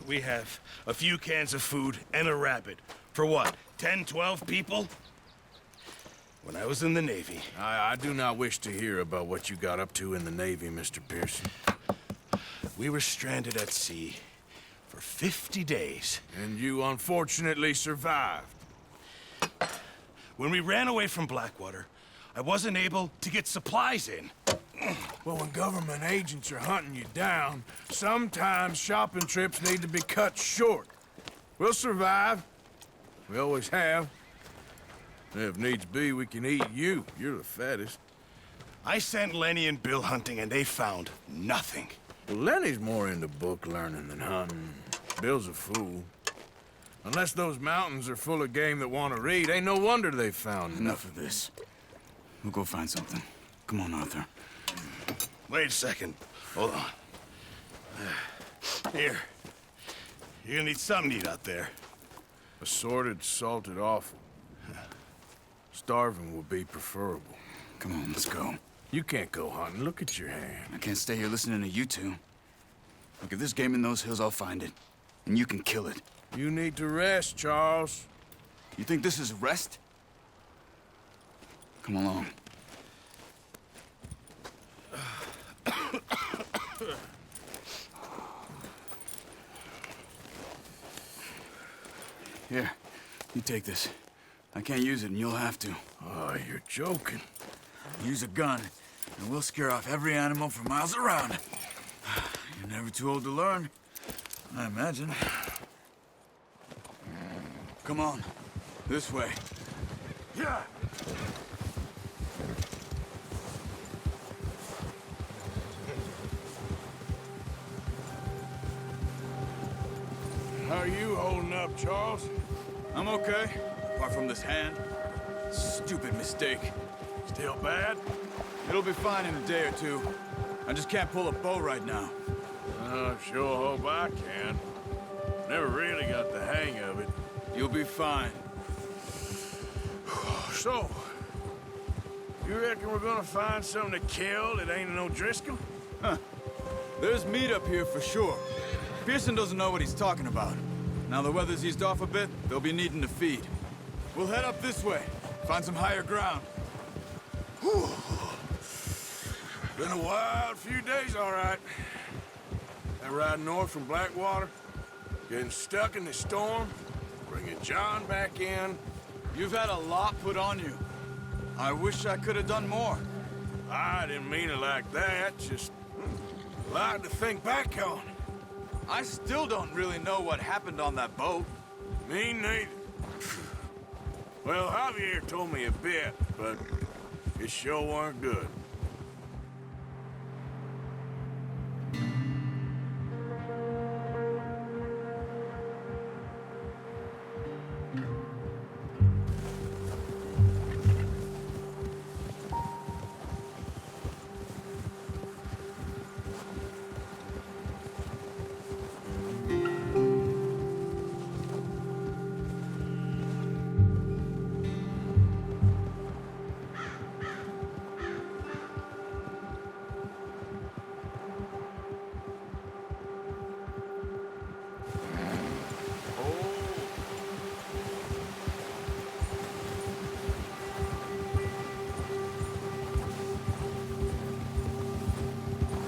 We have a few cans of food and a rabbit. For what, 10, 12 people? When I was in the Navy... I do not wish to hear about what you got up to in the Navy, Mr. Pearson. We were stranded at sea for 50 days. And you unfortunately survived. When we ran away from Blackwater, I wasn't able to get supplies in. Well, when government agents are hunting you down, sometimes shopping trips need to be cut short. We'll survive. We always have. If needs be, we can eat you. You're the fattest. I sent Lenny and Bill hunting, and they found nothing. Well, Lenny's more into book learning than hunting. Bill's a fool. Unless those mountains are full of game that want to read, ain't no wonder they found Enough of this. We'll go find something. Come on, Arthur. Wait a second. Hold on. Here. You're gonna need something to eat out there. Assorted, salted offal. Starving will be preferable. Come on, let's go. You can't go hunting. Look at your hand. I can't stay here listening to you two. Look, if there's game in those hills, I'll find it. And you can kill it. You need to rest, Charles. You think this is rest? Come along. Here, you take this. I can't use it, and you'll have to. Oh, you're joking. Use a gun, and we'll scare off every animal for miles around. You're never too old to learn, I imagine. Come on, this way. Yeah. How are you holding up, Charles? I'm okay, apart from this hand. Stupid mistake. Still bad? It'll be fine in a day or two. I just can't pull a bow right now. Sure hope I can. Never really got the hang of it. You'll be fine. So, you reckon we're gonna find something to kill that ain't no Driscoll? Huh. There's meat up here for sure. Pearson doesn't know what he's talking about. Now the weather's eased off a bit, they'll be needing to feed. We'll head up this way, find some higher ground. Whew. Been a wild few days, all right. That ride north from Blackwater, getting stuck in the storm, bringing John back in. You've had a lot put on you. I wish I could have done more. I didn't mean it like that, just a lot to think back on. I still don't really know what happened on that boat. Me neither. Well, Javier told me a bit, but it sure weren't good.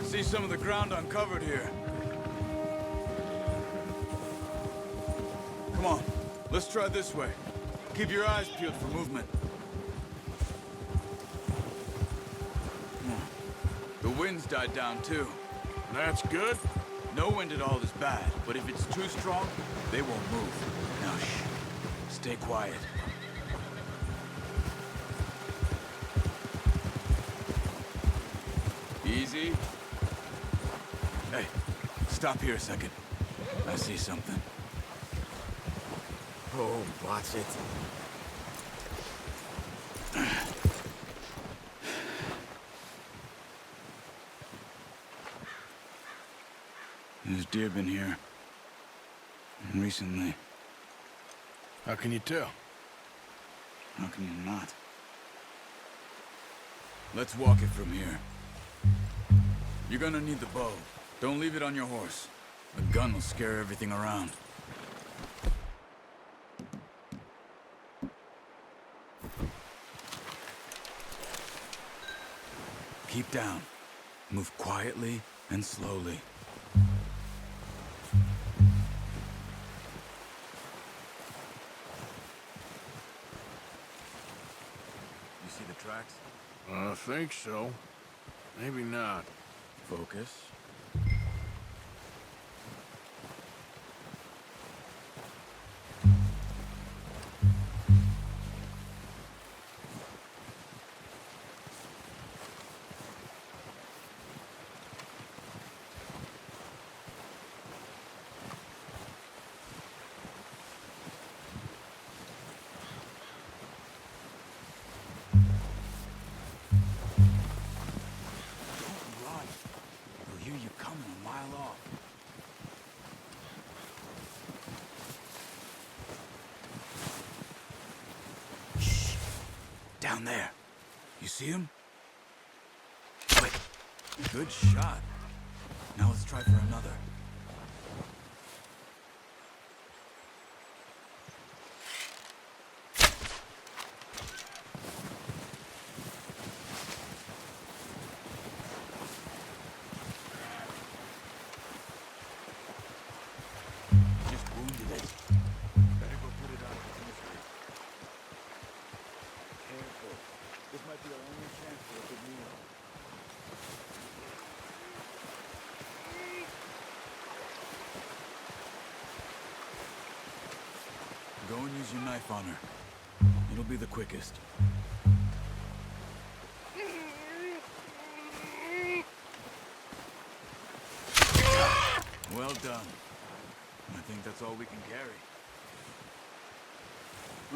See some of the ground uncovered here. Come on, let's try this way. Keep your eyes peeled for movement. Come on. The wind's died down too. That's good. No wind at all is bad, but if it's too strong, they won't move. Now shh. Stay quiet. Easy. Hey, stop here a second. I see something. Oh, watch it. There's deer been here. Recently. How can you tell? How can you not? Let's walk it from here. You're gonna need the bow. Don't leave it on your horse. A gun will scare everything around. Keep down. Move quietly and slowly. You see the tracks? I think so. Maybe not. Focus. They'll hear you coming a mile off. Shh! Down there. You see him? Wait. Good shot. Now let's try for another. Just wounded it. Better go put it out of its misery. Careful. This might be our only chance for a good meal. Go and use your knife on her. It'll be the quickest. Well done. I think that's all we can carry.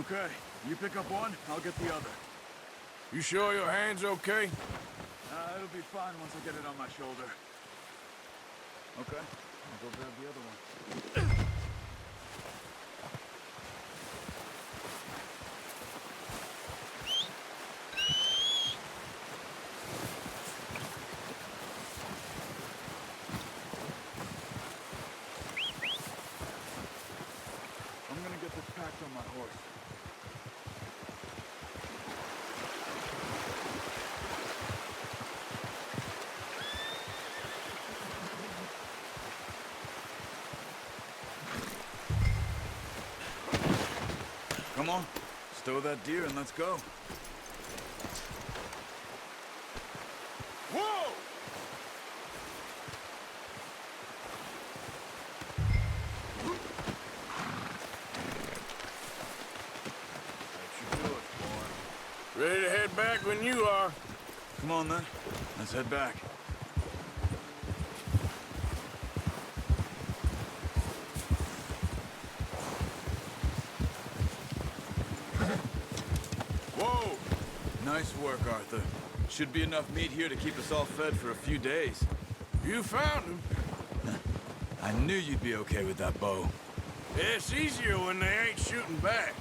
Okay, you pick up one, I'll get the other. You sure your hand's okay? It'll be fine once I get it on my shoulder. Okay, I'll go grab the other one. I'm gonna get this packed on my horse. Come on, stow that deer and let's go. Whoa! That should do it, boy. Ready to head back when you are. Come on then, let's head back. Whoa! Nice work, Arthur. Should be enough meat here to keep us all fed for a few days. You found him. I knew you'd be okay with that bow. It's easier when they ain't shooting back.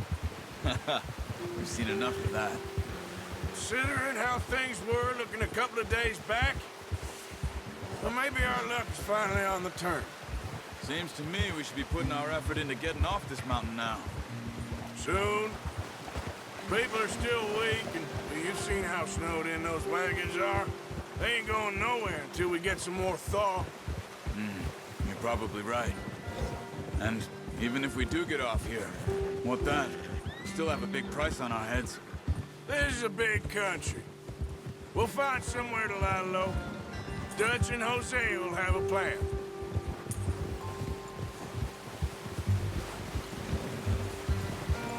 We've seen enough of that. Considering how things were looking a couple of days back, well, maybe our luck's finally on the turn. Seems to me we should be putting our effort into getting off this mountain now. Soon. People are still weak, and you've seen how snowed in those wagons are. They ain't going nowhere until we get some more thaw. You're probably right. And even if we do get off here, what then? We still have a big price on our heads. This is a big country. We'll find somewhere to lie low. Dutch and Jose will have a plan.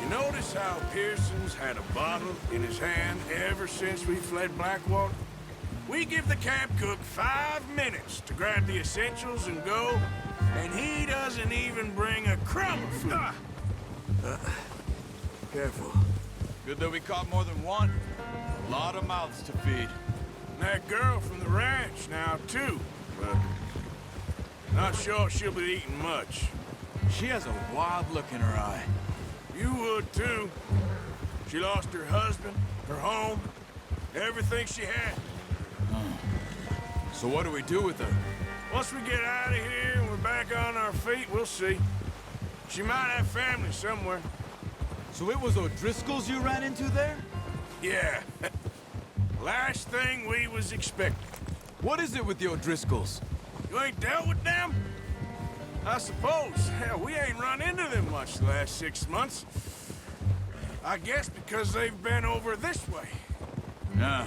You notice how Pearson's had a bottle in his hand ever since we fled Blackwater? We give the camp cook 5 minutes to grab the essentials and go, and he doesn't even bring a crumb of food. Careful. Good that we caught more than one. A lot of mouths to feed. And that girl from the ranch now, too. But not sure she'll be eating much. She has a wild look in her eye. You would, too. She lost her husband, her home, everything she had. So what do we do with her? Once we get out of here and we're back on feet, we'll see. She might have family somewhere. So it was O'Driscoll's you ran into there? Yeah. Last thing we was expecting. What is it with the O'Driscolls? You ain't dealt with them? I suppose. Hell, we ain't run into them much the last 6 months. I guess because they've been over this way. Nah.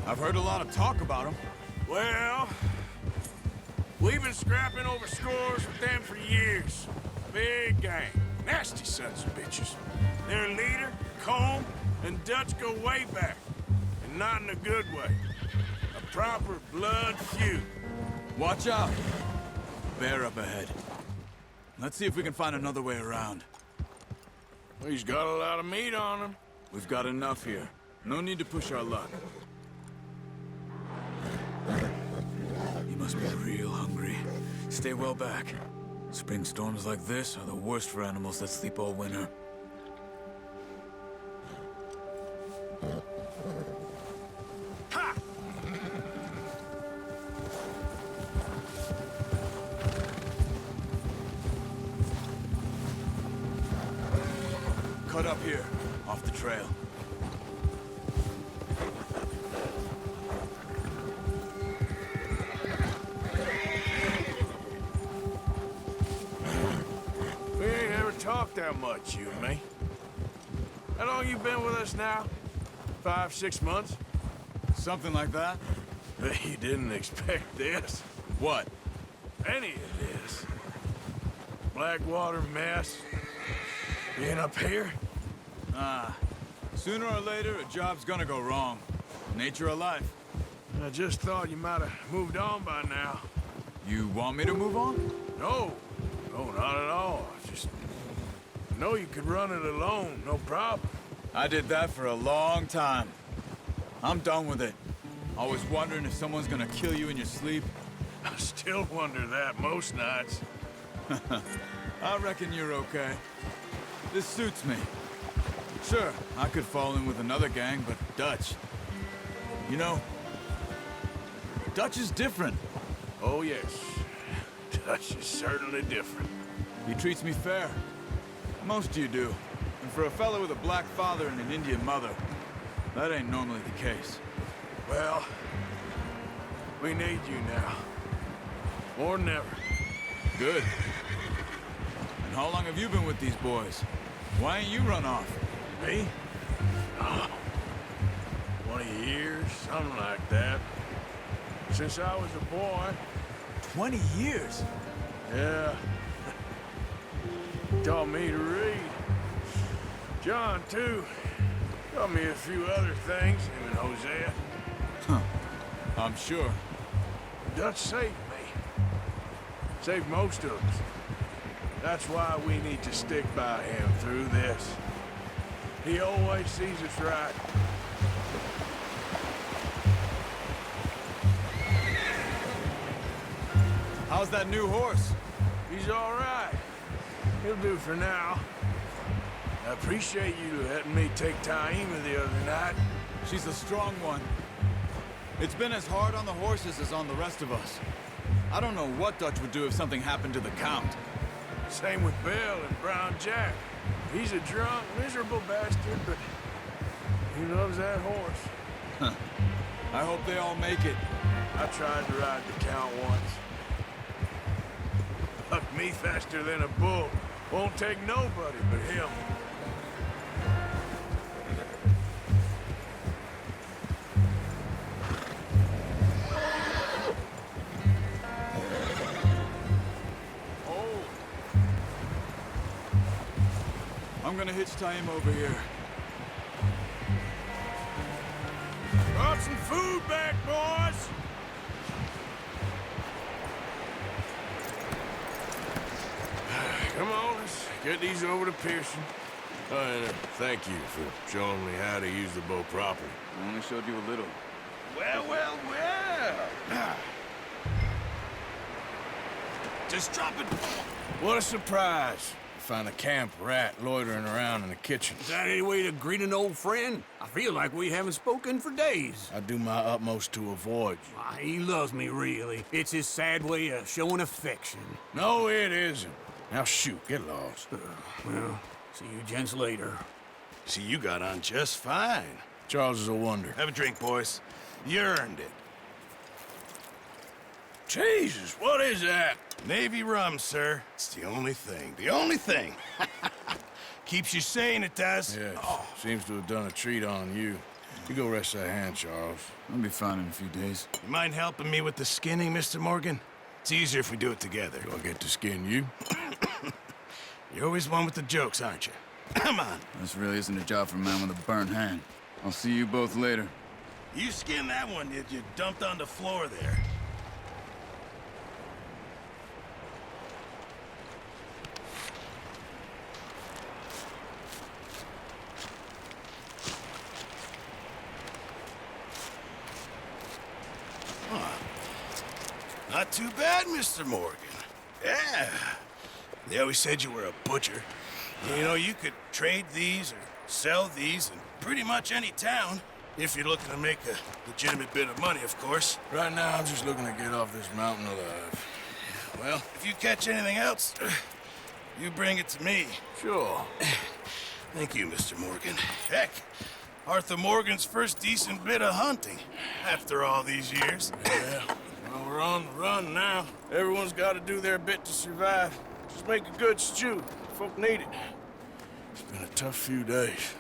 I've heard a lot of talk about them. Well, we've been scrapping over scores with them for years. Big gang. Nasty sons of bitches. Their leader, Colm, and Dutch go way back. And not in a good way. A proper blood feud. Watch out. Bear up ahead. Let's see if we can find another way around. He's got a lot of meat on him. We've got enough here. No need to push our luck. You must be real hungry. Stay well back. Spring storms like this are the worst for animals that sleep all winter. Ha! Cut up here, off the trail. We ain't ever talked that much, you and me. How long you been with us now? 5, 6 months? Something like that? Bet you didn't expect this. What? Any of this. Blackwater mess. Being up here? Sooner or later, a job's gonna go wrong. Nature of life. I just thought you might have moved on by now. You want me to move on? No. No, not at all. I know you could run it alone, no problem. I did that for a long time. I'm done with it. Always wondering if someone's gonna kill you in your sleep. I still wonder that most nights. I reckon you're okay. This suits me. Sure, I could fall in with another gang, but Dutch... You know, Dutch is different. Oh, yes. Dutch is certainly different. He treats me fair. Most of you do. And for a fellow with a black father and an Indian mother, that ain't normally the case. Well, we need you now. More than ever. Good. And how long have you been with these boys? Why ain't you run off? Me? Oh, 20 years, something like that. Since I was a boy. 20 years? Yeah. Taught me to read. John, too. Taught me a few other things, him and Hosea. Huh. I'm sure. Dutch saved me. Saved most of us. That's why we need to stick by him through this. He always sees us right. How's that new horse? He's all right. He'll do for now. I appreciate you letting me take Taima the other night. She's a strong one. It's been as hard on the horses as on the rest of us. I don't know what Dutch would do if something happened to the Count. Same with Bill and Brown Jack. He's a drunk, miserable bastard, but he loves that horse. I hope they all make it. I tried to ride the Count once. Bucked me faster than a bull. Won't take nobody but him. I'm gonna hitch Taima over here. Brought some food back, boys! Come on, let's get these over to Pearson. Oh, and thank you for showing me how to use the bow properly. I only showed you a little. Well. Just drop it. What a surprise. find a camp rat loitering around in the kitchen. Is that any way to greet an old friend? I feel like we haven't spoken for days. I do my utmost to avoid you. Why, he loves me, really. It's his sad way of showing affection. No, it isn't. Now shoot, get lost. Well, see you gents later. See, you got on just fine. Charles is a wonder. Have a drink, boys. You earned it. Jesus, what is that? Navy rum, sir. It's the only thing. The only thing. Keeps you sane, it does. Yes, seems to have done a treat on you. You go rest that hand, Charles. I'll be fine in a few days. You mind helping me with the skinning, Mr. Morgan? It's easier if we do it together. Do I get to skin you? You're always one with the jokes, aren't you? Come on. This really isn't a job for a man with a burnt hand. I'll see you both later. You skinned that one, did you? Dumped on the floor there. Not too bad, Mr. Morgan. Yeah. They always said you were a butcher. You know, you could trade these or sell these in pretty much any town. If you're looking to make a legitimate bit of money, of course. Right now, I'm just looking to get off this mountain alive. Well, if you catch anything else, you bring it to me. Sure. Thank you, Mr. Morgan. Heck, Arthur Morgan's first decent bit of hunting after all these years. Yeah. Well, we're on the run now. Everyone's got to do their bit to survive. Just make a good stew. Folk need it. It's been a tough few days.